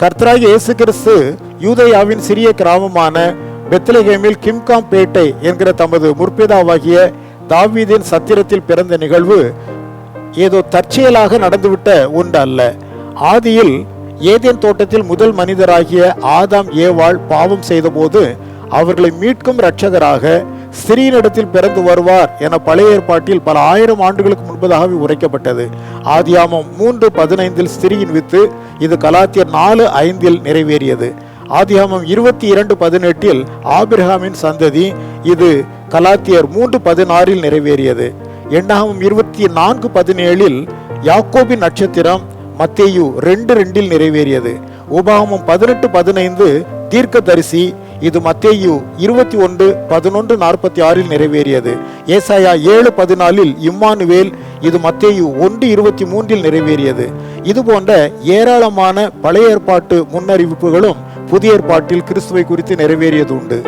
கர்த்தராகிய இயேசு கிறிஸ்து யூதேயாவின் சிறிய கிராமமான பெத்லகேமில் கிம்காம் பேட்டை என்கிற தமது முற்பிதாவாகிய தாவீதின் சத்திரத்தில் பிறந்த நிகழ்வு ஏதோ தற்செயலாக நடந்துவிட்ட ஒன்று அல்ல. ஆதியில் ஏதேன் தோட்டத்தில் முதல் மனிதராகிய ஆதாம் ஏவாள் பாவம் செய்தபோது அவர்களை மீட்கும் இரட்சகராக ஸ்திரீனிடத்தில் பிறந்து வருவார் என பழைய ஏற்பாட்டில் பல ஆயிரம் ஆண்டுகளுக்கு முன்பதாகவே உரைக்கப்பட்டது. ஆதியாமம் 3:15 ஸ்திரீயின் வித்து, இது கலாத்தியர் 4:5 நிறைவேறியது. ஆதியாமம் 22:18 ஆபிரகாமின் சந்ததி, இது கலாத்தியர் 3:16 நிறைவேறியது. எண்ணாகமம் 24:17 யாக்கோபின் நட்சத்திரம் மத்தேயு 2:2 நிறைவேறியது. உபாகமம் 18:15 தீர்க்கதரிசி, இது மத்தேயு 21:11-46 நிறைவேறியது. ஏசாயா 7:14 இம்மானுவேல், இது மத்தேயு 1:23 நிறைவேறியது. இது போன்ற ஏராளமான பழைய ஏற்பாட்டு முன்னறிவிப்புகளும் புதிய ஏற்பாட்டில் கிறிஸ்துவை குறித்து நிறைவேறியது உண்டு.